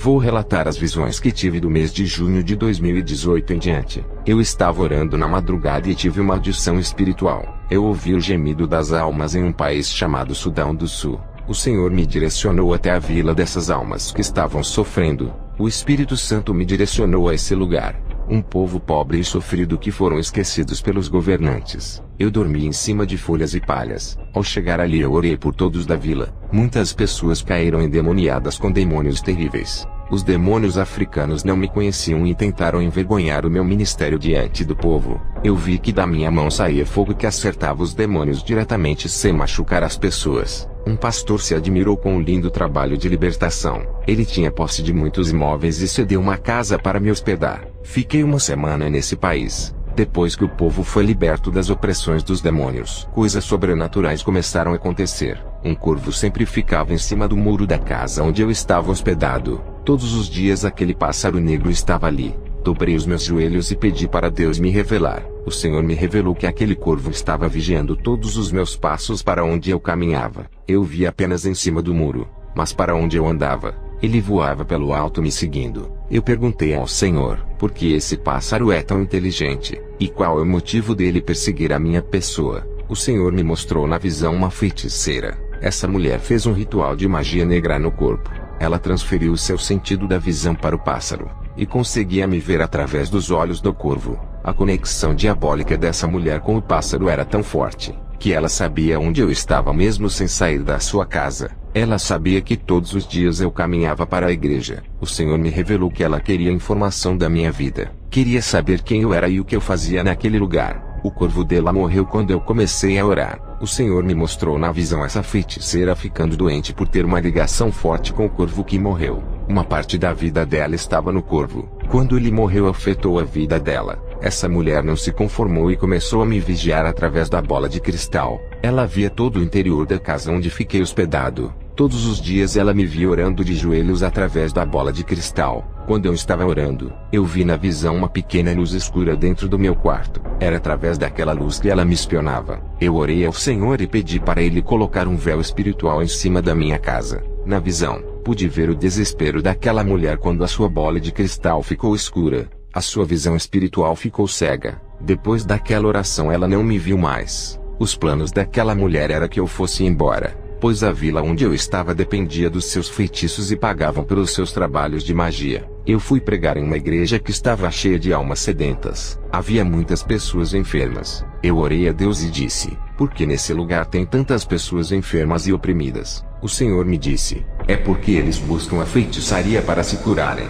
Vou relatar as visões que tive do mês de junho de 2018 em diante. Eu estava orando na madrugada e tive uma audição espiritual. Eu ouvi o gemido das almas em um país chamado Sudão do Sul. O Senhor me direcionou até a vila dessas almas que estavam sofrendo. O Espírito Santo me direcionou a esse lugar. Um povo pobre e sofrido que foram esquecidos pelos governantes. Eu dormi em cima de folhas e palhas. Ao chegar ali eu orei por todos da vila. Muitas pessoas caíram endemoniadas com demônios terríveis. Os demônios africanos não me conheciam e tentaram envergonhar o meu ministério diante do povo. Eu vi que da minha mão saía fogo que acertava os demônios diretamente sem machucar as pessoas. Um pastor se admirou com o lindo trabalho de libertação. Ele tinha posse de muitos imóveis e cedeu uma casa para me hospedar. Fiquei uma semana nesse país. Depois que o povo foi liberto das opressões dos demônios, coisas sobrenaturais começaram a acontecer. Um corvo sempre ficava em cima do muro da casa onde eu estava hospedado. Todos os dias aquele pássaro negro estava ali. Dobrei os meus joelhos e pedi para Deus me revelar. O Senhor me revelou que aquele corvo estava vigiando todos os meus passos para onde eu caminhava. Eu via apenas em cima do muro, mas para onde eu andava, ele voava pelo alto me seguindo. Eu perguntei ao Senhor, por que esse pássaro é tão inteligente, e qual é o motivo dele perseguir a minha pessoa? O Senhor me mostrou na visão uma feiticeira. Essa mulher fez um ritual de magia negra no corpo. Ela transferiu o seu sentido da visão para o pássaro, e conseguia me ver através dos olhos do corvo. A conexão diabólica dessa mulher com o pássaro era tão forte, que ela sabia onde eu estava mesmo sem sair da sua casa. Ela sabia que todos os dias eu caminhava para a igreja. O Senhor me revelou que ela queria informação da minha vida. Queria saber quem eu era e o que eu fazia naquele lugar. O corvo dela morreu quando eu comecei a orar. O Senhor me mostrou na visão essa feiticeira ficando doente por ter uma ligação forte com o corvo que morreu. Uma parte da vida dela estava no corvo. Quando ele morreu, afetou a vida dela. Essa mulher não se conformou e começou a me vigiar através da bola de cristal. Ela via todo o interior da casa onde fiquei hospedado. Todos os dias ela me via orando de joelhos através da bola de cristal. Quando eu estava orando, eu vi na visão uma pequena luz escura dentro do meu quarto. Era através daquela luz que ela me espionava. Eu orei ao Senhor e pedi para Ele colocar um véu espiritual em cima da minha casa. Na visão, pude ver o desespero daquela mulher quando a sua bola de cristal ficou escura. A sua visão espiritual ficou cega. Depois daquela oração ela não me viu mais. Os planos daquela mulher era que eu fosse embora, pois a vila onde eu estava dependia dos seus feitiços e pagavam pelos seus trabalhos de magia. Eu fui pregar em uma igreja que estava cheia de almas sedentas. Havia muitas pessoas enfermas. Eu orei a Deus e disse, por que nesse lugar tem tantas pessoas enfermas e oprimidas? O Senhor me disse, é porque eles buscam a feitiçaria para se curarem.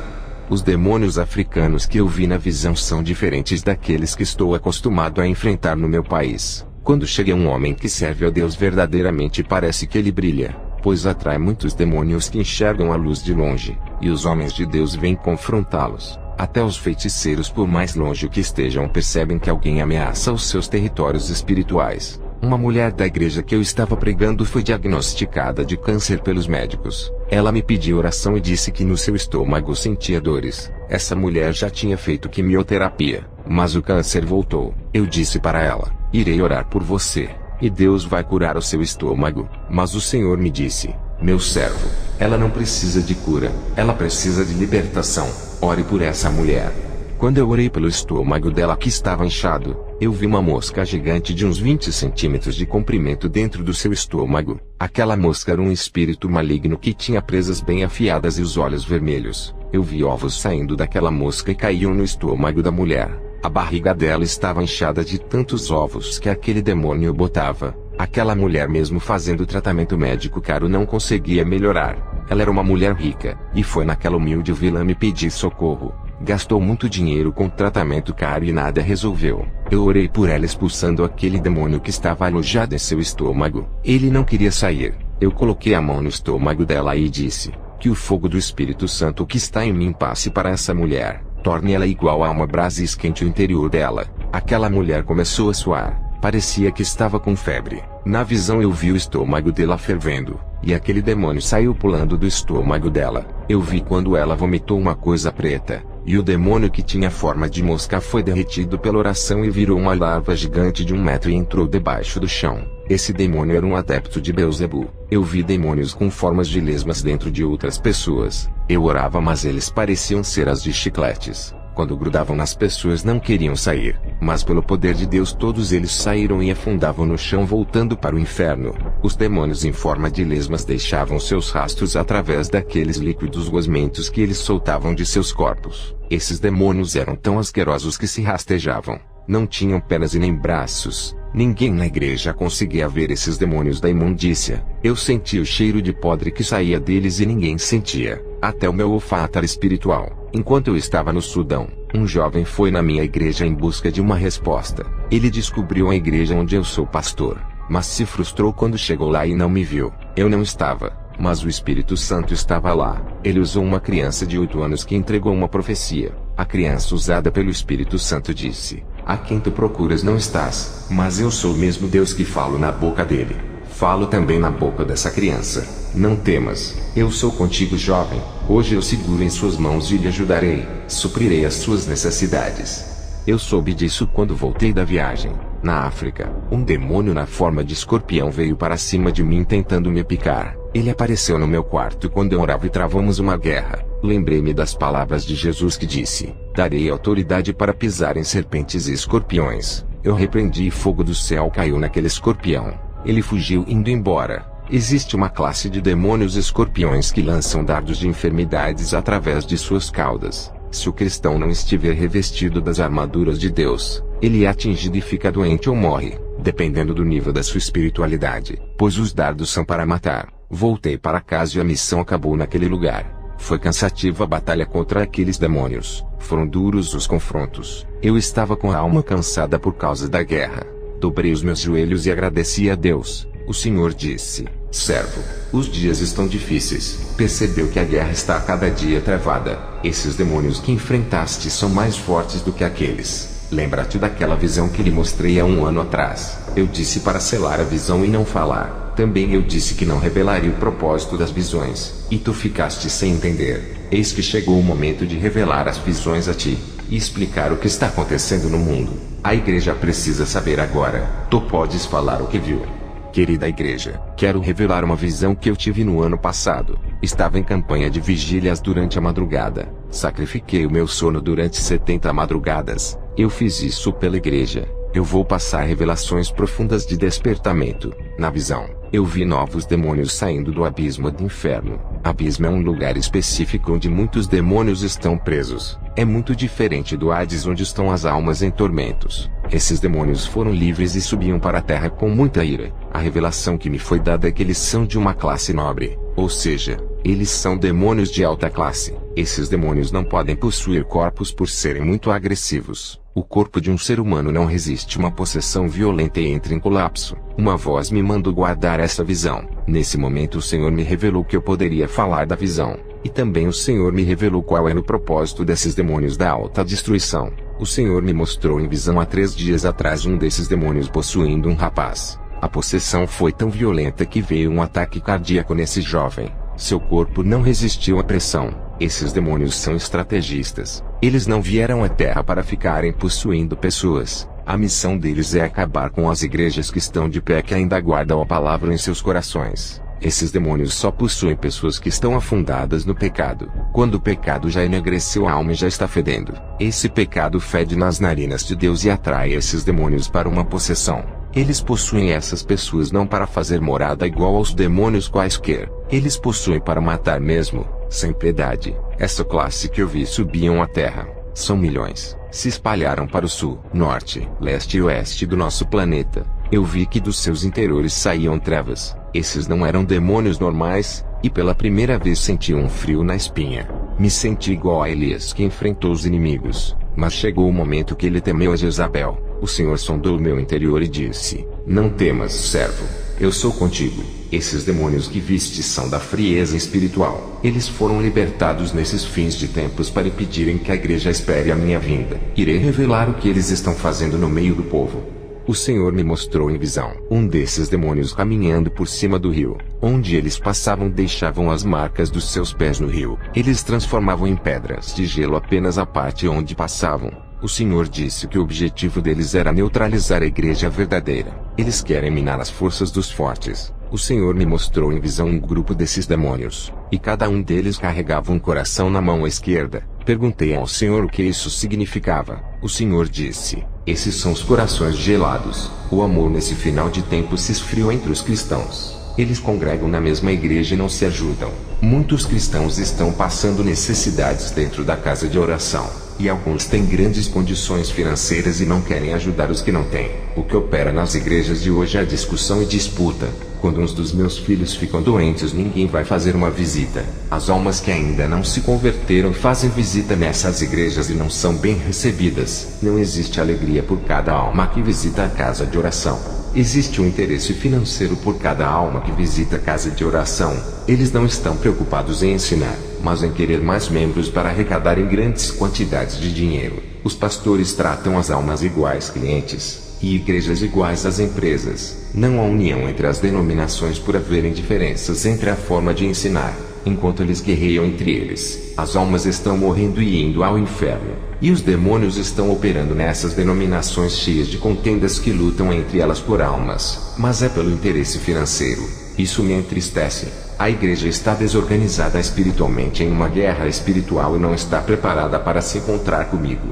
Os demônios africanos que eu vi na visão são diferentes daqueles que estou acostumado a enfrentar no meu país. Quando chega um homem que serve a Deus verdadeiramente, parece que ele brilha, pois atrai muitos demônios que enxergam a luz de longe, e os homens de Deus vêm confrontá-los. Até os feiticeiros, por mais longe que estejam, percebem que alguém ameaça os seus territórios espirituais. Uma mulher da igreja que eu estava pregando foi diagnosticada de câncer pelos médicos. Ela me pediu oração e disse que no seu estômago sentia dores. Essa mulher já tinha feito quimioterapia, mas o câncer voltou. Eu disse para ela, irei orar por você, e Deus vai curar o seu estômago. Mas o Senhor me disse, meu servo, ela não precisa de cura, ela precisa de libertação. Ore por essa mulher. Quando eu orei pelo estômago dela que estava inchado, eu vi uma mosca gigante de uns 20 centímetros de comprimento dentro do seu estômago. Aquela mosca era um espírito maligno que tinha presas bem afiadas e os olhos vermelhos. Eu vi ovos saindo daquela mosca e caíam no estômago da mulher. A barriga dela estava inchada de tantos ovos que aquele demônio botava. Aquela mulher, mesmo fazendo tratamento médico caro, não conseguia melhorar. Ela era uma mulher rica, e foi naquela humilde vila me pedir socorro. Gastou muito dinheiro com tratamento caro e nada resolveu. Eu orei por ela expulsando aquele demônio que estava alojado em seu estômago. Ele não queria sair. Eu coloquei a mão no estômago dela e disse, que o fogo do Espírito Santo que está em mim passe para essa mulher. Torne ela igual a uma brasa e esquente o interior dela. Aquela mulher começou a suar. Parecia que estava com febre. Na visão eu vi o estômago dela fervendo, e aquele demônio saiu pulando do estômago dela. Eu vi quando ela vomitou uma coisa preta. e o demônio que tinha forma de mosca foi derretido pela oração e virou uma larva gigante de 1 metro e entrou debaixo do chão. Esse demônio era um adepto de Beelzebu. Eu vi demônios com formas de lesmas dentro de outras pessoas. Eu orava, mas eles pareciam ser as de chicletes. Quando grudavam nas pessoas não queriam sair, mas pelo poder de Deus todos eles saíram e afundavam no chão voltando para o inferno. Os demônios em forma de lesmas deixavam seus rastros através daqueles líquidos gosmentos que eles soltavam de seus corpos. Esses demônios eram tão asquerosos que se rastejavam. Não tinham pernas e nem braços. Ninguém na igreja conseguia ver esses demônios da imundícia. Eu sentia o cheiro de podre que saía deles e ninguém sentia. Até o meu olfato era espiritual. Enquanto eu estava no Sudão, um jovem foi na minha igreja em busca de uma resposta. Ele descobriu a igreja onde eu sou pastor, mas se frustrou quando chegou lá e não me viu. Eu não estava, mas o Espírito Santo estava lá. Ele usou uma criança de 8 anos que entregou uma profecia. A criança usada pelo Espírito Santo disse: "A quem tu procuras não estás, mas eu sou o mesmo Deus que falo na boca dele. Falo também na boca dessa criança. Não temas, eu sou contigo, jovem. Hoje eu seguro em suas mãos e lhe ajudarei, suprirei as suas necessidades." Eu soube disso quando voltei da viagem. Na África, um demônio na forma de escorpião veio para cima de mim tentando me picar. Ele apareceu no meu quarto quando eu orava e travamos uma guerra. Lembrei-me das palavras de Jesus que disse: "Darei autoridade para pisar em serpentes e escorpiões." Eu repreendi e fogo do céu caiu naquele escorpião. Ele fugiu indo embora. Existe uma classe de demônios escorpiões que lançam dardos de enfermidades através de suas caudas. Se o cristão não estiver revestido das armaduras de Deus, ele é atingido e fica doente ou morre, dependendo do nível da sua espiritualidade, pois os dardos são para matar. Voltei para casa e a missão acabou naquele lugar. Foi cansativa a batalha contra aqueles demônios. Foram duros os confrontos. Eu estava com a alma cansada por causa da guerra. Dobrei os meus joelhos e agradeci a Deus. O Senhor disse: "Servo, os dias estão difíceis." Percebeu que a guerra está a cada dia travada. Esses demônios que enfrentaste são mais fortes do que aqueles. Lembra-te daquela visão que lhe mostrei há 1 ano atrás. Eu disse para selar a visão e não falar. Também eu disse que não revelaria o propósito das visões. E tu ficaste sem entender. Eis que chegou o momento de revelar as visões a ti, e explicar o que está acontecendo no mundo. A igreja precisa saber agora. Tu podes falar o que viu. Querida igreja, quero revelar uma visão que eu tive no ano passado. Estava em campanha de vigílias durante a madrugada. Sacrifiquei o meu sono durante 70 madrugadas. Eu fiz isso pela igreja. Eu vou passar revelações profundas de despertamento. Na visão, eu vi novos demônios saindo do abismo do inferno. Abismo é um lugar específico onde muitos demônios estão presos. É muito diferente do Hades, onde estão as almas em tormentos. Esses demônios foram livres e subiam para a terra com muita ira. A revelação que me foi dada é que eles são de uma classe nobre, ou seja, eles são demônios de alta classe. Esses demônios não podem possuir corpos por serem muito agressivos. O corpo de um ser humano não resiste uma possessão violenta e entra em colapso. Uma voz me mandou guardar essa visão. Nesse momento o Senhor me revelou que eu poderia falar da visão. E também o Senhor me revelou qual era o propósito desses demônios da alta destruição. O Senhor me mostrou em visão há 3 dias atrás um desses demônios possuindo um rapaz. A possessão foi tão violenta que veio um ataque cardíaco nesse jovem. Seu corpo não resistiu à pressão. Esses demônios são estrategistas. Eles não vieram à Terra para ficarem possuindo pessoas. A missão deles é acabar com as igrejas que estão de pé, que ainda guardam a palavra em seus corações. Esses demônios só possuem pessoas que estão afundadas no pecado. Quando o pecado já enegreceu a alma e já está fedendo, esse pecado fede nas narinas de Deus e atrai esses demônios para uma possessão. Eles possuem essas pessoas não para fazer morada igual aos demônios quaisquer. Eles possuem para matar mesmo, sem piedade. Essa classe que eu vi subiam à terra. São milhões. Se espalharam para o sul, norte, leste e oeste do nosso planeta. Eu vi que dos seus interiores saíam trevas. Esses não eram demônios normais, e pela primeira vez senti um frio na espinha. Me senti igual a Elias que enfrentou os inimigos. Mas chegou o momento que ele temeu a Jezabel. O Senhor sondou o meu interior e disse: "Não temas, servo. Eu sou contigo." Esses demônios que viste são da frieza espiritual. Eles foram libertados nesses fins de tempos para impedirem que a igreja espere a minha vinda. Irei revelar o que eles estão fazendo no meio do povo. O Senhor me mostrou em visão um desses demônios caminhando por cima do rio. Onde eles passavam deixavam as marcas dos seus pés no rio. Eles transformavam em pedras de gelo apenas a parte onde passavam. O Senhor disse que o objetivo deles era neutralizar a igreja verdadeira. Eles querem minar as forças dos fortes. O Senhor me mostrou em visão um grupo desses demônios, e cada um deles carregava um coração na mão esquerda. Perguntei ao Senhor o que isso significava. O Senhor disse: esses são os corações gelados. O amor nesse final de tempo se esfriou entre os cristãos. Eles congregam na mesma igreja e não se ajudam. Muitos cristãos estão passando necessidades dentro da casa de oração. E alguns têm grandes condições financeiras e não querem ajudar os que não têm. O que opera nas igrejas de hoje é a discussão e disputa. Quando uns dos meus filhos ficam doentes, ninguém vai fazer uma visita. As almas que ainda não se converteram fazem visita nessas igrejas e não são bem recebidas. Não existe alegria por cada alma que visita a casa de oração. Existe um interesse financeiro por cada alma que visita a casa de oração. Eles não estão preocupados em ensinar, mas em querer mais membros para arrecadar em grandes quantidades de dinheiro. Os pastores tratam as almas iguais clientes, e igrejas iguais às empresas. Não há união entre as denominações por haverem diferenças entre a forma de ensinar. Enquanto eles guerreiam entre eles, as almas estão morrendo e indo ao inferno. E os demônios estão operando nessas denominações cheias de contendas que lutam entre elas por almas. Mas é pelo interesse financeiro. Isso me entristece. A igreja está desorganizada espiritualmente em uma guerra espiritual e não está preparada para se encontrar comigo.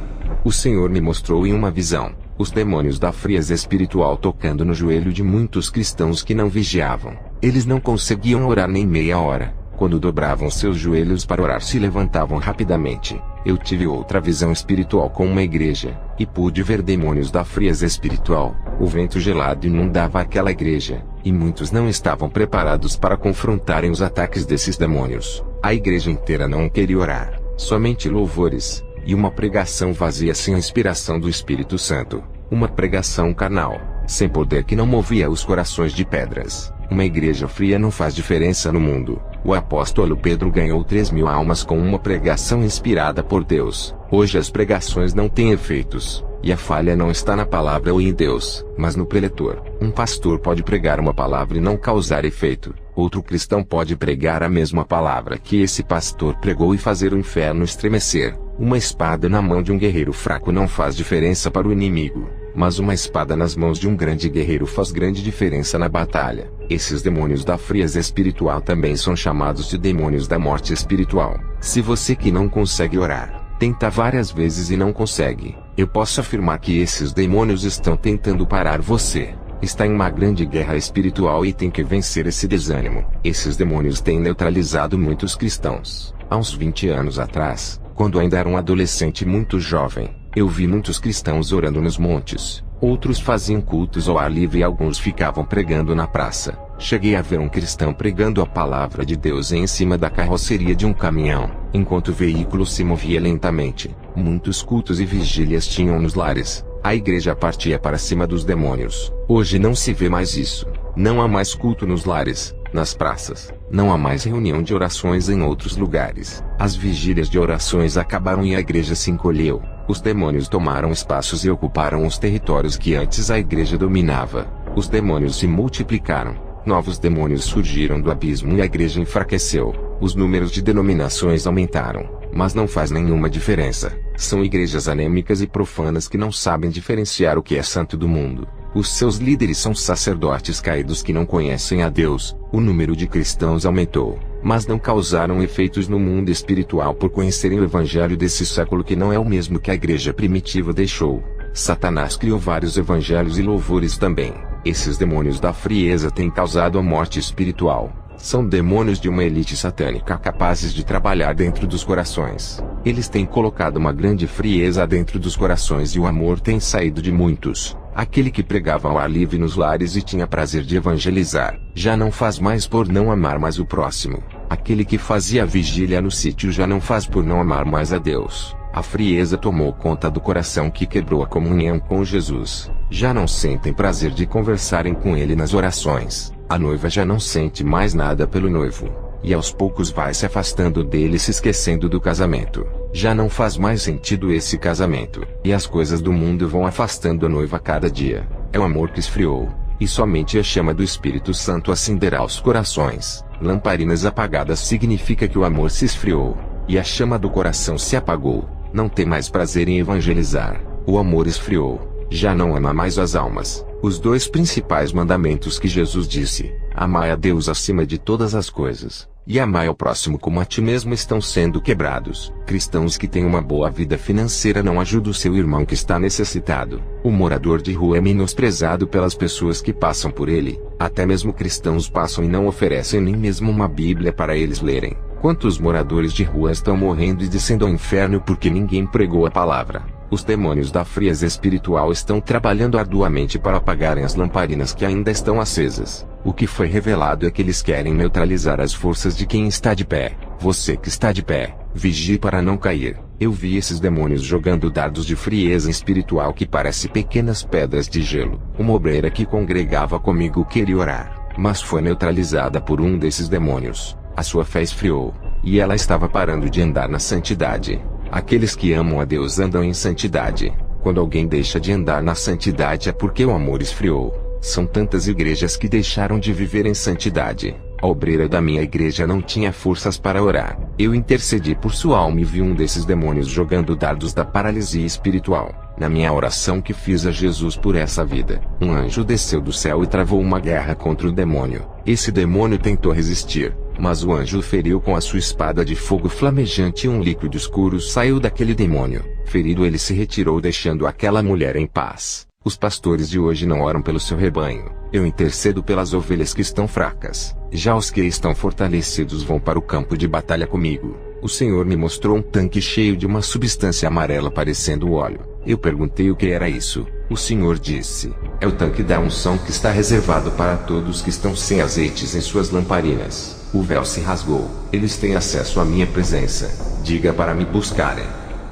O Senhor me mostrou em uma visão os demônios da frieza espiritual tocando no joelho de muitos cristãos que não vigiavam. Eles não conseguiam orar nem meia hora. Quando dobravam seus joelhos para orar, se levantavam rapidamente. Eu tive outra visão espiritual com uma igreja, e pude ver demônios da frieza espiritual. O vento gelado inundava aquela igreja, e muitos não estavam preparados para confrontarem os ataques desses demônios. A igreja inteira não queria orar, somente louvores, e uma pregação vazia sem a inspiração do Espírito Santo. Uma pregação carnal, sem poder, que não movia os corações de pedras. Uma igreja fria não faz diferença no mundo. O apóstolo Pedro ganhou 3.000 almas com uma pregação inspirada por Deus. Hoje as pregações não têm efeitos, e a falha não está na palavra ou em Deus, mas no preletor. Um pastor pode pregar uma palavra e não causar efeito. Outro cristão pode pregar a mesma palavra que esse pastor pregou e fazer o inferno estremecer. Uma espada na mão de um guerreiro fraco não faz diferença para o inimigo, mas uma espada nas mãos de um grande guerreiro faz grande diferença na batalha. Esses demônios da frieza espiritual também são chamados de demônios da morte espiritual. Se você que não consegue orar, tenta várias vezes e não consegue, eu posso afirmar que esses demônios estão tentando parar você. Está em uma grande guerra espiritual e tem que vencer esse desânimo. Esses demônios têm neutralizado muitos cristãos. Há uns 20 anos atrás, quando ainda era um adolescente muito jovem, eu vi muitos cristãos orando nos montes. Outros faziam cultos ao ar livre e alguns ficavam pregando na praça. Cheguei a ver um cristão pregando a palavra de Deus em cima da carroceria de um caminhão, enquanto o veículo se movia lentamente. Muitos cultos e vigílias tinham nos lares. A igreja partia para cima dos demônios. Hoje não se vê mais isso. Não há mais culto nos lares, nas praças. Não há mais reunião de orações em outros lugares. As vigílias de orações acabaram e a igreja se encolheu. Os demônios tomaram espaços e ocuparam os territórios que antes a igreja dominava. Os demônios se multiplicaram. Novos demônios surgiram do abismo e a igreja enfraqueceu. Os números de denominações aumentaram, mas não faz nenhuma diferença. São igrejas anêmicas e profanas que não sabem diferenciar o que é santo do mundo. Os seus líderes são sacerdotes caídos que não conhecem a Deus. O número de cristãos aumentou, mas não causaram efeitos no mundo espiritual por conhecerem o evangelho desse século, que não é o mesmo que a igreja primitiva deixou. Satanás criou vários evangelhos e louvores também. Esses demônios da frieza têm causado a morte espiritual. São demônios de uma elite satânica capazes de trabalhar dentro dos corações. Eles têm colocado uma grande frieza dentro dos corações e o amor tem saído de muitos. Aquele que pregava ao ar livre nos lares e tinha prazer de evangelizar, já não faz mais por não amar mais o próximo. Aquele que fazia vigília no sítio já não faz por não amar mais a Deus. A frieza tomou conta do coração que quebrou a comunhão com Jesus. Já não sentem prazer de conversarem com ele nas orações. A noiva já não sente mais nada pelo noivo. E aos poucos vai se afastando dele, se esquecendo do casamento. Já não faz mais sentido esse casamento. E as coisas do mundo vão afastando a noiva a cada dia. É o amor que esfriou, e somente a chama do Espírito Santo acenderá os corações. Lamparinas apagadas significa que o amor se esfriou, e a chama do coração se apagou. Não tem mais prazer em evangelizar, o amor esfriou, já não ama mais as almas. Os dois principais mandamentos que Jesus disse, amai a Deus acima de todas as coisas, e amai ao próximo como a ti mesmo, estão sendo quebrados. Cristãos que têm uma boa vida financeira não ajudam o seu irmão que está necessitado. O morador de rua é menosprezado pelas pessoas que passam por ele. Até mesmo cristãos passam e não oferecem nem mesmo uma Bíblia para eles lerem. Quantos moradores de rua estão morrendo e descendo ao inferno porque ninguém pregou a palavra? Os demônios da frieza espiritual estão trabalhando arduamente para apagarem as lamparinas que ainda estão acesas. O que foi revelado é que eles querem neutralizar as forças de quem está de pé. Você que está de pé, vigie para não cair. Eu vi esses demônios jogando dardos de frieza espiritual que parece pequenas pedras de gelo. Uma obreira que congregava comigo queria orar, mas foi neutralizada por um desses demônios. A sua fé esfriou, e ela estava parando de andar na santidade. Aqueles que amam a Deus andam em santidade. Quando alguém deixa de andar na santidade é porque o amor esfriou. São tantas igrejas que deixaram de viver em santidade. A obreira da minha igreja não tinha forças para orar. Eu intercedi por sua alma e vi um desses demônios jogando dardos da paralisia espiritual. Na minha oração que fiz a Jesus por essa vida, um anjo desceu do céu e travou uma guerra contra o demônio. Esse demônio tentou resistir, mas o anjo o feriu com a sua espada de fogo flamejante e um líquido escuro saiu daquele demônio. Ferido, ele se retirou deixando aquela mulher em paz. Os pastores de hoje não oram pelo seu rebanho. Eu intercedo pelas ovelhas que estão fracas. Já os que estão fortalecidos vão para o campo de batalha comigo. O Senhor me mostrou um tanque cheio de uma substância amarela parecendo óleo. Eu perguntei o que era isso. O Senhor disse: é o tanque da unção que está reservado para todos que estão sem azeites em suas lamparinas. O véu se rasgou. Eles têm acesso à minha presença. Diga para me buscarem.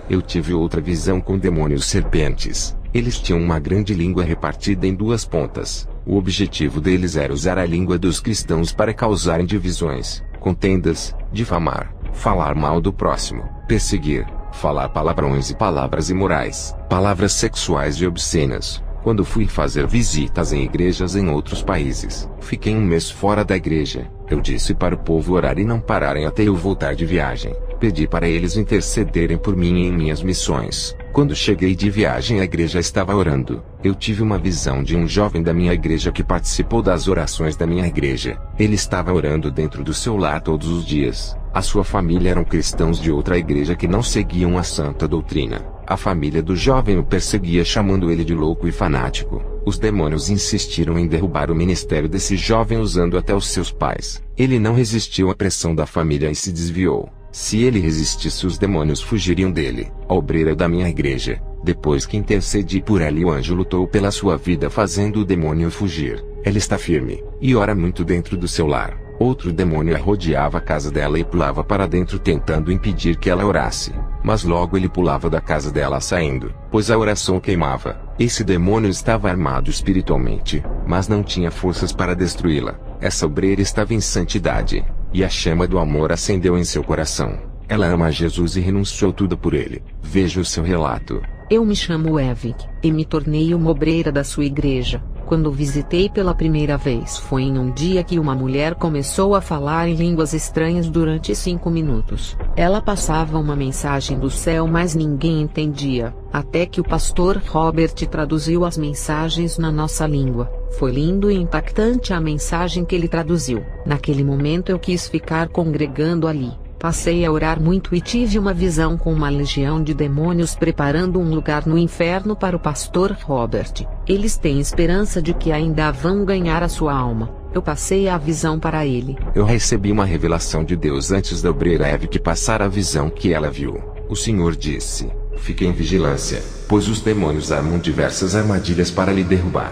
Eu tive outra visão com demônios serpentes. Eles tinham uma grande língua repartida em duas pontas. O objetivo deles era usar a língua dos cristãos para causarem divisões, contendas, difamar, falar mal do próximo, perseguir, falar palavrões e palavras imorais, palavras sexuais e obscenas. Quando fui fazer visitas em igrejas em outros países, fiquei um mês fora da igreja. Eu disse para o povo orar e não pararem até eu voltar de viagem. Pedi para eles intercederem por mim em minhas missões. Quando cheguei de viagem, a igreja estava orando. Eu tive uma visão de um jovem da minha igreja que participou das orações da minha igreja. Ele estava orando dentro do seu lar todos os dias. A sua família eram cristãos de outra igreja que não seguiam a santa doutrina. A família do jovem o perseguia, chamando ele de louco e fanático. Os demônios insistiram em derrubar o ministério desse jovem usando até os seus pais. Ele não resistiu à pressão da família e se desviou. Se ele resistisse, os demônios fugiriam dele. A obreira da minha igreja, depois que intercedi por ela e o anjo lutou pela sua vida fazendo o demônio fugir. Ela está firme, e ora muito dentro do seu lar. Outro demônio rodeava a casa dela e pulava para dentro tentando impedir que ela orasse. Mas logo ele pulava da casa dela saindo, pois a oração queimava. Esse demônio estava armado espiritualmente, mas não tinha forças para destruí-la. Essa obreira estava em santidade, e a chama do amor acendeu em seu coração. Ela ama a Jesus e renunciou tudo por ele. Veja o seu relato. Eu me chamo Evik, e me tornei uma obreira da sua igreja. Quando visitei pela primeira vez foi em um dia que uma mulher começou a falar em línguas estranhas durante 5 minutos. Ela passava uma mensagem do céu, mas ninguém entendia, até que o pastor Robert traduziu as mensagens na nossa língua. Foi lindo e impactante a mensagem que ele traduziu. Naquele momento eu quis ficar congregando ali. Passei a orar muito e tive uma visão com uma legião de demônios preparando um lugar no inferno para o pastor Robert. Eles têm esperança de que ainda vão ganhar a sua alma. Eu passei a visão para ele. Eu recebi uma revelação de Deus antes da obreira Evik passar a visão que ela viu. O Senhor disse: fique em vigilância, pois os demônios armam diversas armadilhas para lhe derrubar.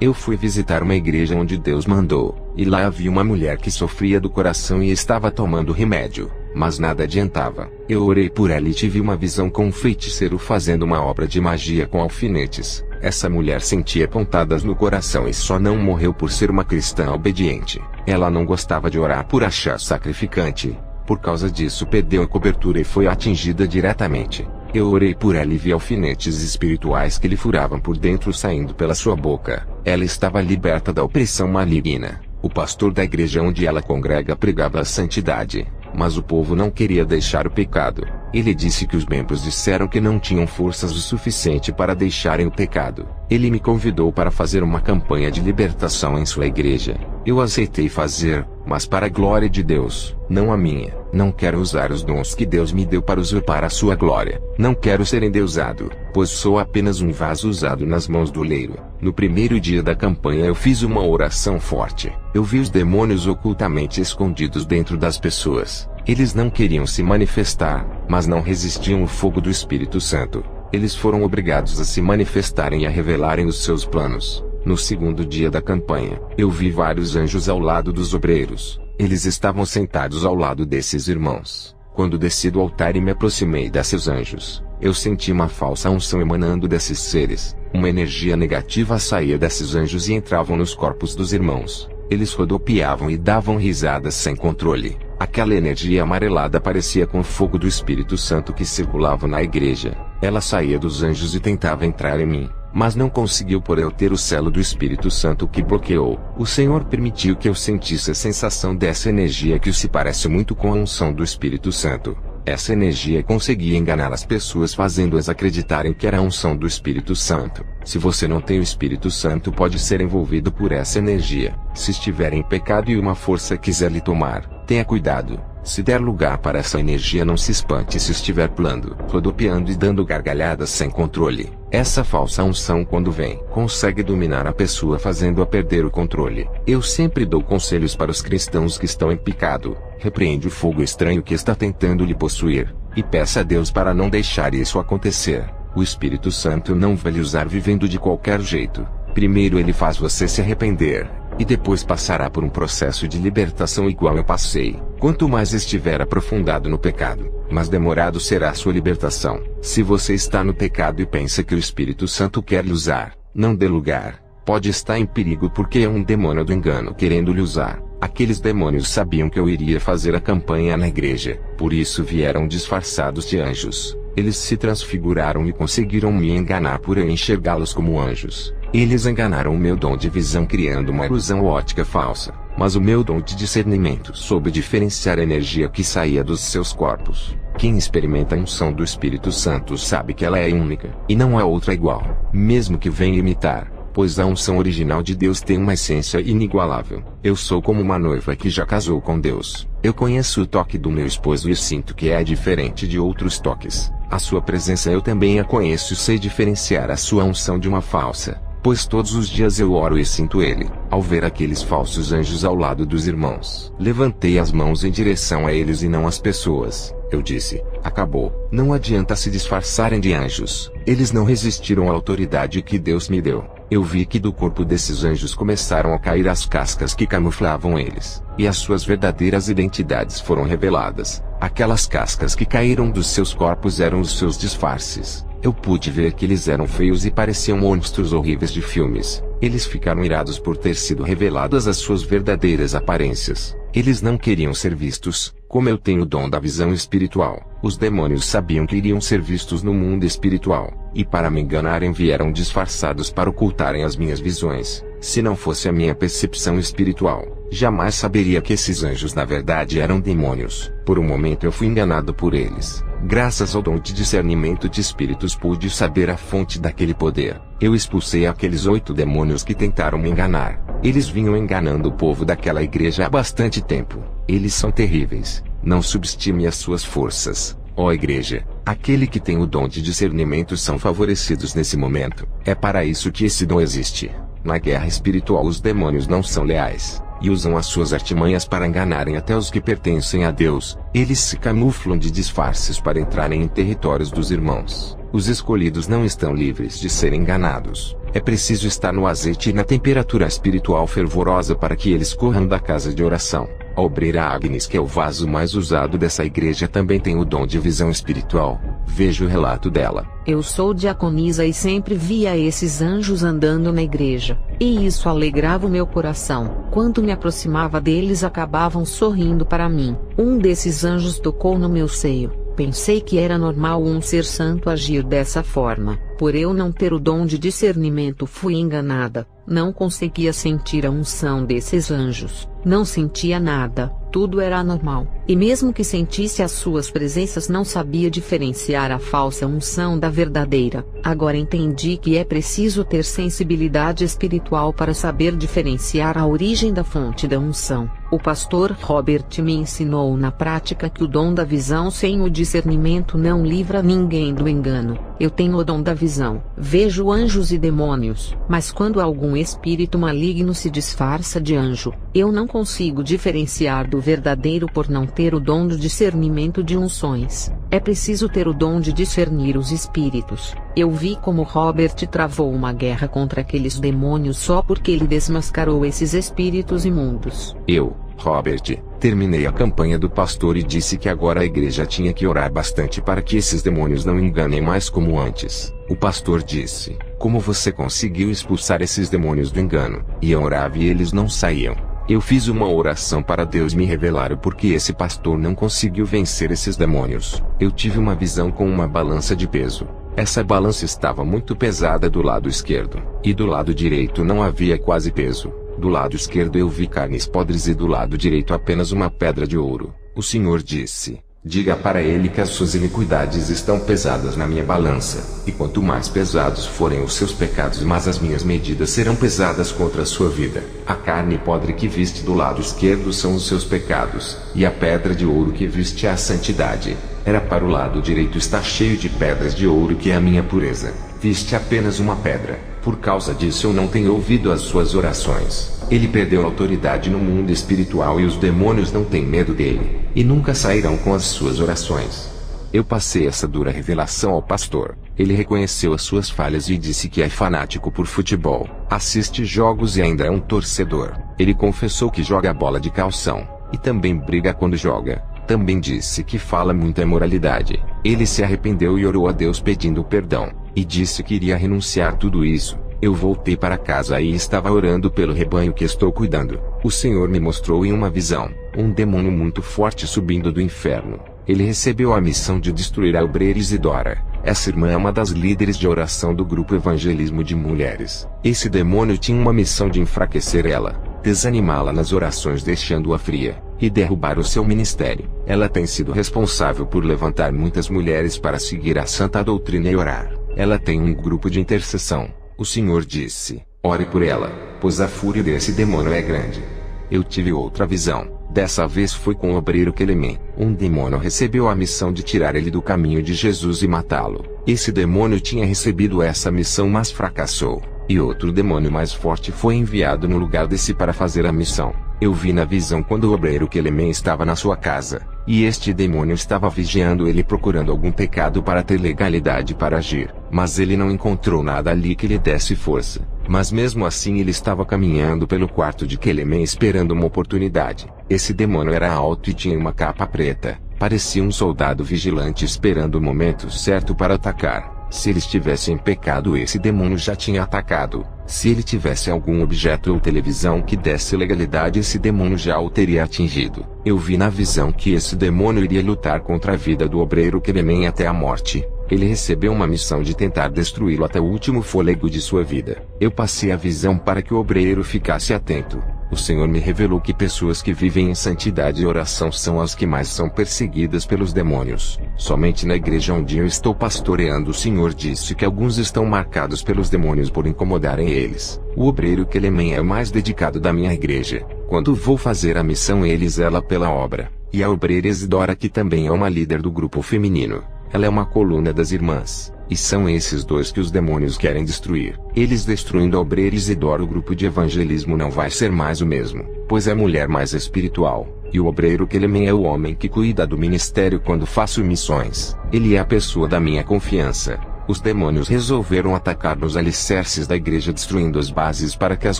Eu fui visitar uma igreja onde Deus mandou, e lá havia uma mulher que sofria do coração e estava tomando remédio, mas nada adiantava. Eu orei por ela e tive uma visão com um feiticeiro fazendo uma obra de magia com alfinetes. Essa mulher sentia pontadas no coração e só não morreu por ser uma cristã obediente. Ela não gostava de orar por achar sacrificante. Por causa disso perdeu a cobertura e foi atingida diretamente. Eu orei por ela e vi alfinetes espirituais que lhe furavam por dentro saindo pela sua boca. Ela estava liberta da opressão maligna. O pastor da igreja onde ela congrega pregava a santidade, mas o povo não queria deixar o pecado. Ele disse que os membros disseram que não tinham forças o suficiente para deixarem o pecado. Ele me convidou para fazer uma campanha de libertação em sua igreja. Eu aceitei fazer, mas para a glória de Deus, não a minha. Não quero usar os dons que Deus me deu para usurpar a sua glória. Não quero ser endeusado, pois sou apenas um vaso usado nas mãos do oleiro. No primeiro dia da campanha eu fiz uma oração forte. Eu vi os demônios ocultamente escondidos dentro das pessoas. Eles não queriam se manifestar, mas não resistiam ao fogo do Espírito Santo. Eles foram obrigados a se manifestarem e a revelarem os seus planos. No segundo dia da campanha, eu vi vários anjos ao lado dos obreiros. Eles estavam sentados ao lado desses irmãos. Quando desci do altar e me aproximei desses anjos, eu senti uma falsa unção emanando desses seres. Uma energia negativa saía desses anjos e entravam nos corpos dos irmãos. Eles rodopiavam e davam risadas sem controle. Aquela energia amarelada parecia com o fogo do Espírito Santo que circulava na igreja. Ela saía dos anjos e tentava entrar em mim, mas não conseguiu por eu ter o selo do Espírito Santo que bloqueou. O Senhor permitiu que eu sentisse a sensação dessa energia que se parece muito com a unção do Espírito Santo. Essa energia conseguia enganar as pessoas fazendo-as acreditarem que era a unção do Espírito Santo. Se você não tem o Espírito Santo, pode ser envolvido por essa energia. Se estiver em pecado e uma força quiser lhe tomar, tenha cuidado. Se der lugar para essa energia, não se espante se estiver pulando, rodopiando e dando gargalhadas sem controle. Essa falsa unção, quando vem, consegue dominar a pessoa fazendo-a perder o controle. Eu sempre dou conselhos para os cristãos que estão em pecado. Repreende o fogo estranho que está tentando lhe possuir, e peça a Deus para não deixar isso acontecer. O Espírito Santo não vai lhe usar vivendo de qualquer jeito. Primeiro ele faz você se arrepender, e depois passará por um processo de libertação igual eu passei. Quanto mais estiver aprofundado no pecado, mais demorado será a sua libertação. Se você está no pecado e pensa que o Espírito Santo quer lhe usar, não dê lugar. Pode estar em perigo porque é um demônio do engano querendo lhe usar. Aqueles demônios sabiam que eu iria fazer a campanha na igreja, por isso vieram disfarçados de anjos. Eles se transfiguraram e conseguiram me enganar por eu enxergá-los como anjos. Eles enganaram o meu dom de visão criando uma ilusão ótica falsa, mas o meu dom de discernimento soube diferenciar a energia que saía dos seus corpos. Quem experimenta a unção do Espírito Santo sabe que ela é única, e não há outra igual, mesmo que venha imitar, pois a unção original de Deus tem uma essência inigualável. Eu sou como uma noiva que já casou com Deus. Eu conheço o toque do meu esposo e sinto que é diferente de outros toques. A sua presença eu também a conheço e sei diferenciar a sua unção de uma falsa, pois todos os dias eu oro e sinto ele. Ao ver aqueles falsos anjos ao lado dos irmãos, levantei as mãos em direção a eles e não às pessoas. Eu disse: acabou. Não adianta se disfarçarem de anjos. Eles não resistiram à autoridade que Deus me deu. Eu vi que do corpo desses anjos começaram a cair as cascas que camuflavam eles, e as suas verdadeiras identidades foram reveladas. Aquelas cascas que caíram dos seus corpos eram os seus disfarces. Eu pude ver que eles eram feios e pareciam monstros horríveis de filmes. Eles ficaram irados por ter sido reveladas as suas verdadeiras aparências. Eles não queriam ser vistos, como eu tenho o dom da visão espiritual. Os demônios sabiam que iriam ser vistos no mundo espiritual, e para me enganarem vieram disfarçados para ocultarem as minhas visões. Se não fosse a minha percepção espiritual, jamais saberia que esses anjos na verdade eram demônios. Por um momento eu fui enganado por eles. Graças ao dom de discernimento de espíritos pude saber a fonte daquele poder. Eu expulsei aqueles 8 demônios que tentaram me enganar. Eles vinham enganando o povo daquela igreja há bastante tempo. Eles são terríveis. Não subestime as suas forças, ó igreja. Aquele que tem o dom de discernimento são favorecidos nesse momento. É para isso que esse dom existe. Na guerra espiritual os demônios não são leais, e usam as suas artimanhas para enganarem até os que pertencem a Deus. Eles se camuflam de disfarces para entrarem em territórios dos irmãos. Os escolhidos não estão livres de serem enganados. É preciso estar no azeite e na temperatura espiritual fervorosa para que eles corram da casa de oração. A obreira Agnes, que é o vaso mais usado dessa igreja, também tem o dom de visão espiritual. Veja o relato dela. Eu sou diaconisa e sempre via esses anjos andando na igreja, e isso alegrava o meu coração. Quando me aproximava deles, acabavam sorrindo para mim. Um desses anjos tocou no meu seio. pensei que era normal um ser santo agir dessa forma. Por eu não ter o dom de discernimento, fui enganada. Não conseguia sentir a unção desses anjos. Não sentia nada. Tudo era anormal. E mesmo que sentisse as suas presenças, não sabia diferenciar a falsa unção da verdadeira. Agora entendi que é preciso ter sensibilidade espiritual para saber diferenciar a origem da fonte da unção. O pastor Robert me ensinou na prática que o dom da visão sem o discernimento não livra ninguém do engano. Eu tenho o dom da visão. Vejo anjos e demônios, mas quando algum espírito maligno se disfarça de anjo, eu não consigo diferenciar do verdadeiro por não ter o dom do discernimento de unções. É preciso ter o dom de discernir os espíritos. Eu vi como Robert travou uma guerra contra aqueles demônios só porque ele desmascarou esses espíritos imundos. Eu, Robert, terminei a campanha do pastor e disse que agora a igreja tinha que orar bastante para que esses demônios não enganem mais como antes. O pastor disse: "Como você conseguiu expulsar esses demônios do engano?" E eu orava e eles não saíam. Eu fiz uma oração para Deus me revelar o porquê esse pastor não conseguiu vencer esses demônios. Eu tive uma visão com uma balança de peso. Essa balança estava muito pesada do lado esquerdo, e do lado direito não havia quase peso. Do lado esquerdo eu vi carnes podres e do lado direito apenas uma pedra de ouro. O Senhor disse: "Diga para ele que as suas iniquidades estão pesadas na minha balança, e quanto mais pesados forem os seus pecados, mais as minhas medidas serão pesadas contra a sua vida. A carne podre que viste do lado esquerdo são os seus pecados, e a pedra de ouro que viste é a santidade. Era para o lado direito está cheio de pedras de ouro que é a minha pureza. Viste apenas uma pedra. Por causa disso eu não tenho ouvido as suas orações." Ele perdeu autoridade no mundo espiritual e os demônios não têm medo dele, e nunca sairão com as suas orações. Eu passei essa dura revelação ao pastor. Ele reconheceu as suas falhas e disse que é fanático por futebol, assiste jogos e ainda é um torcedor. Ele confessou que joga bola de calção, e também briga quando joga. Também disse que fala muita imoralidade. Ele se arrependeu e orou a Deus pedindo perdão, e disse que iria renunciar tudo isso. Eu voltei para casa e estava orando pelo rebanho que estou cuidando. O Senhor me mostrou em uma visão, um demônio muito forte subindo do inferno. Ele recebeu a missão de destruir a obreira Isidora. Essa irmã é uma das líderes de oração do grupo Evangelismo de Mulheres. Esse demônio tinha uma missão de enfraquecer ela, desanimá-la nas orações deixando-a fria, e derrubar o seu ministério. Ela tem sido responsável por levantar muitas mulheres para seguir a santa doutrina e orar. Ela tem um grupo de intercessão. O Senhor disse: "Ore por ela, pois a fúria desse demônio é grande." Eu tive outra visão. Dessa vez foi com o obreiro Quelemem. Um demônio recebeu a missão de tirar ele do caminho de Jesus e matá-lo. Esse demônio tinha recebido essa missão, mas fracassou. E outro demônio mais forte foi enviado no lugar desse para fazer a missão. Eu vi na visão quando o obreiro Quelemem estava na sua casa, e este demônio estava vigiando ele procurando algum pecado para ter legalidade para agir. Mas ele não encontrou nada ali que lhe desse força. Mas mesmo assim ele estava caminhando pelo quarto de Quelemem esperando uma oportunidade. Esse demônio era alto e tinha uma capa preta. Parecia um soldado vigilante esperando o momento certo para atacar. Se ele estivesse em pecado, esse demônio já tinha atacado. Se ele tivesse algum objeto ou televisão que desse legalidade, esse demônio já o teria atingido. Eu vi na visão que esse demônio iria lutar contra a vida do obreiro Quelemem até a morte. Ele recebeu uma missão de tentar destruí-lo até o último fôlego de sua vida. Eu passei a visão para que o obreiro ficasse atento. O Senhor me revelou que pessoas que vivem em santidade e oração são as que mais são perseguidas pelos demônios. Somente na igreja onde eu estou pastoreando, o Senhor disse que alguns estão marcados pelos demônios por incomodarem eles. O obreiro Quelemem é o mais dedicado da minha igreja. Quando vou fazer a missão, ele zela pela obra. E a obreira Isidora, que também é uma líder do grupo feminino. Ela é uma coluna das irmãs. E são esses dois que os demônios querem destruir. Eles destruindo a obreira Isidora, o grupo de evangelismo não vai ser mais o mesmo, pois é a mulher mais espiritual. E o obreiro Quelemem é o homem que cuida do ministério quando faço missões. Ele é a pessoa da minha confiança. Os demônios resolveram atacar nos alicerces da igreja, destruindo as bases para que as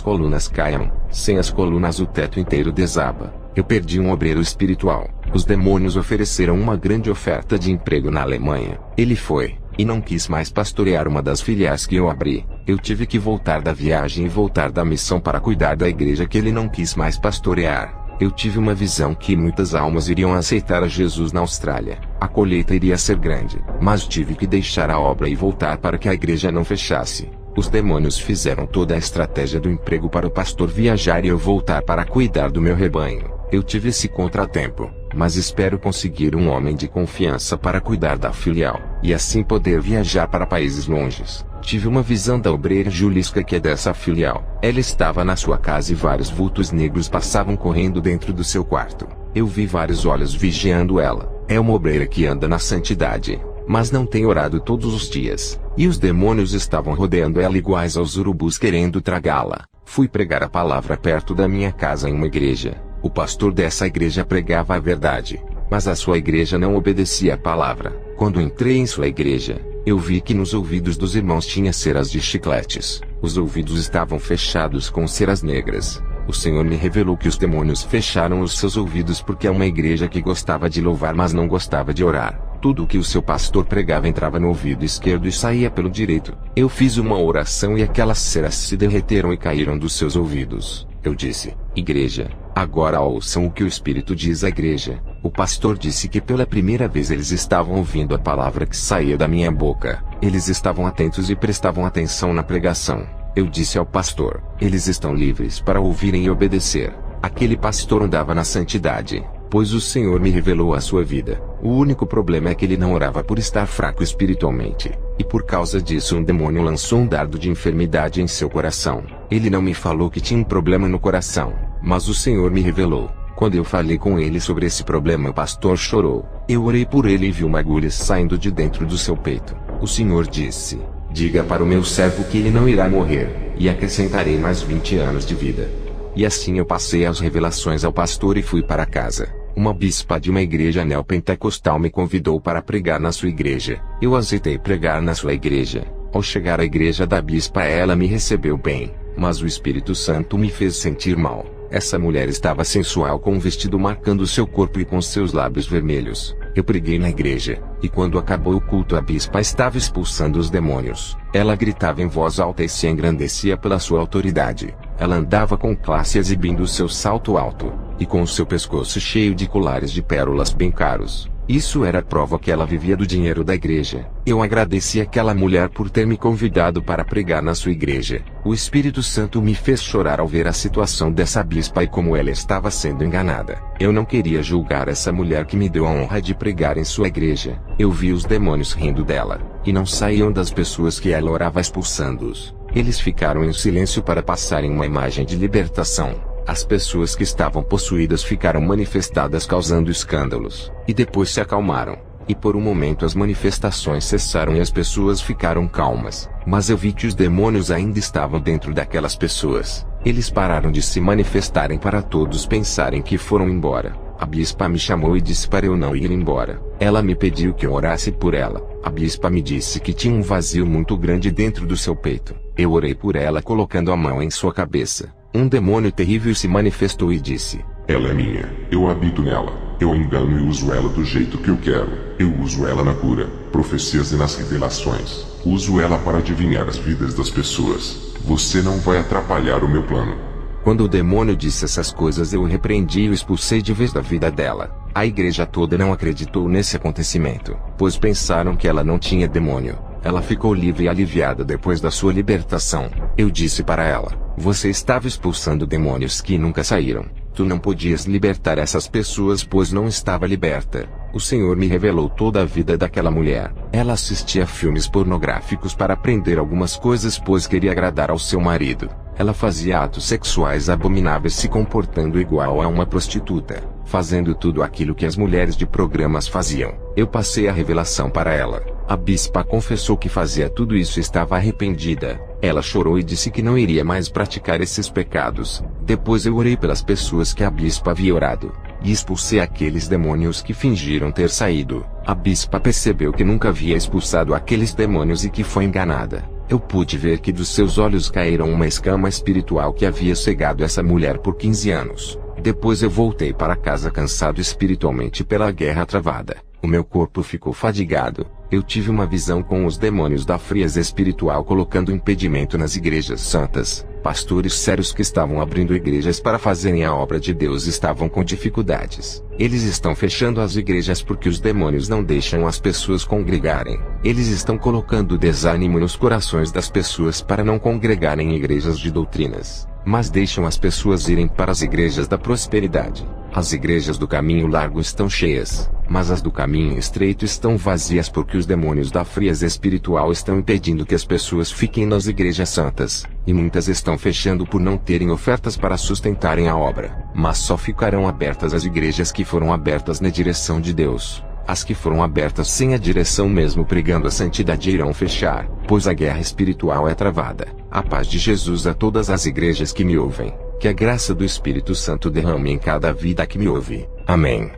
colunas caiam. Sem as colunas o teto inteiro desaba. Eu perdi um obreiro espiritual. Os demônios ofereceram uma grande oferta de emprego na Alemanha. Ele foi, e não quis mais pastorear uma das filiais que eu abri. Eu tive que voltar da viagem e voltar da missão para cuidar da igreja que ele não quis mais pastorear. Eu tive uma visão que muitas almas iriam aceitar a Jesus na Austrália. A colheita iria ser grande, mas tive que deixar a obra e voltar para que a igreja não fechasse. Os demônios fizeram toda a estratégia do emprego para o pastor viajar e eu voltar para cuidar do meu rebanho. Eu tive esse contratempo, mas espero conseguir um homem de confiança para cuidar da filial, e assim poder viajar para países longes. Tive uma visão da obreira Julisca que é dessa filial. Ela estava na sua casa e vários vultos negros passavam correndo dentro do seu quarto. Eu vi vários olhos vigiando ela. É uma obreira que anda na santidade, mas não tem orado todos os dias. E os demônios estavam rodeando ela iguais aos urubus querendo tragá-la. Fui pregar a palavra perto da minha casa em uma igreja. O pastor dessa igreja pregava a verdade, mas a sua igreja não obedecia a palavra. Quando entrei em sua igreja, eu vi que nos ouvidos dos irmãos tinha ceras de chicletes. Os ouvidos estavam fechados com ceras negras. O Senhor me revelou que os demônios fecharam os seus ouvidos porque é uma igreja que gostava de louvar mas não gostava de orar. Tudo o que o seu pastor pregava entrava no ouvido esquerdo e saía pelo direito. Eu fiz uma oração e aquelas ceras se derreteram e caíram dos seus ouvidos. Eu disse: igreja, agora ouçam o que o Espírito diz à igreja. O pastor disse que pela primeira vez eles estavam ouvindo a palavra que saía da minha boca. Eles estavam atentos e prestavam atenção na pregação. Eu disse ao pastor: eles estão livres para ouvirem e obedecer. Aquele pastor andava na santidade, pois o Senhor me revelou a sua vida. O único problema é que ele não orava por estar fraco espiritualmente. E por causa disso um demônio lançou um dardo de enfermidade em seu coração. Ele não me falou que tinha um problema no coração, mas o Senhor me revelou. Quando eu falei com ele sobre esse problema, o pastor chorou. Eu orei por ele e vi uma agulha saindo de dentro do seu peito. O Senhor disse: diga para o meu servo que ele não irá morrer, e acrescentarei mais 20 anos de vida. E assim eu passei as revelações ao pastor e fui para casa. Uma bispa de uma igreja neopentecostal me convidou para pregar na sua igreja. Eu aceitei pregar na sua igreja. Ao chegar à igreja da bispa, ela me recebeu bem, mas o Espírito Santo me fez sentir mal. Essa mulher estava sensual com um vestido marcando seu corpo e com seus lábios vermelhos. Eu preguei na igreja, e quando acabou o culto a bispa estava expulsando os demônios. Ela gritava em voz alta e se engrandecia pela sua autoridade. Ela andava com classe exibindo seu salto alto, e com seu pescoço cheio de colares de pérolas bem caros. Isso era prova que ela vivia do dinheiro da igreja. Eu agradeci àquela mulher por ter me convidado para pregar na sua igreja. O Espírito Santo me fez chorar ao ver a situação dessa bispa e como ela estava sendo enganada. Eu não queria julgar essa mulher que me deu a honra de pregar em sua igreja. Eu vi os demônios rindo dela, e não saíam das pessoas que ela orava expulsando-os. Eles ficaram em silêncio para passarem uma imagem de libertação. As pessoas que estavam possuídas ficaram manifestadas causando escândalos, e depois se acalmaram. E por um momento as manifestações cessaram e as pessoas ficaram calmas. Mas eu vi que os demônios ainda estavam dentro daquelas pessoas. Eles pararam de se manifestarem para todos pensarem que foram embora. A bispa me chamou e disse para eu não ir embora. Ela me pediu que eu orasse por ela. A bispa me disse que tinha um vazio muito grande dentro do seu peito. Eu orei por ela colocando a mão em sua cabeça. Um demônio terrível se manifestou e disse: ela é minha, eu habito nela, eu engano e uso ela do jeito que eu quero. Eu uso ela na cura, profecias e nas revelações. Uso ela para adivinhar as vidas das pessoas. Você não vai atrapalhar o meu plano. Quando o demônio disse essas coisas, eu o repreendi e o expulsei de vez da vida dela. A igreja toda não acreditou nesse acontecimento, pois pensaram que ela não tinha demônio. Ela ficou livre e aliviada depois da sua libertação. Eu disse para ela: você estava expulsando demônios que nunca saíram. Tu não podias libertar essas pessoas pois não estava liberta. O Senhor me revelou toda a vida daquela mulher. Ela assistia filmes pornográficos para aprender algumas coisas pois queria agradar ao seu marido. Ela fazia atos sexuais abomináveis se comportando igual a uma prostituta, fazendo tudo aquilo que as mulheres de programas faziam. Eu passei a revelação para ela. A bispa confessou que fazia tudo isso e estava arrependida. Ela chorou e disse que não iria mais praticar esses pecados. Depois eu orei pelas pessoas que a bispa havia orado, e expulsei aqueles demônios que fingiram ter saído. A bispa percebeu que nunca havia expulsado aqueles demônios e que foi enganada. Eu pude ver que dos seus olhos caíram uma escama espiritual que havia cegado essa mulher por 15 anos. Depois eu voltei para casa cansado espiritualmente pela guerra travada. O meu corpo ficou fadigado. Eu tive uma visão com os demônios da frieza espiritual colocando impedimento nas igrejas santas. Pastores sérios que estavam abrindo igrejas para fazerem a obra de Deus estavam com dificuldades. Eles estão fechando as igrejas porque os demônios não deixam as pessoas congregarem. Eles estão colocando desânimo nos corações das pessoas para não congregarem em igrejas de doutrinas, mas deixam as pessoas irem para as igrejas da prosperidade. As igrejas do caminho largo estão cheias, mas as do caminho estreito estão vazias porque os demônios da frieza espiritual estão impedindo que as pessoas fiquem nas igrejas santas, e muitas estão fechando por não terem ofertas para sustentarem a obra. Mas só ficarão abertas as igrejas que foram abertas na direção de Deus. As que foram abertas sem a direção mesmo pregando a santidade irão fechar, pois a guerra espiritual é travada. A paz de Jesus a todas as igrejas que me ouvem. Que a graça do Espírito Santo derrame em cada vida que me ouve. Amém.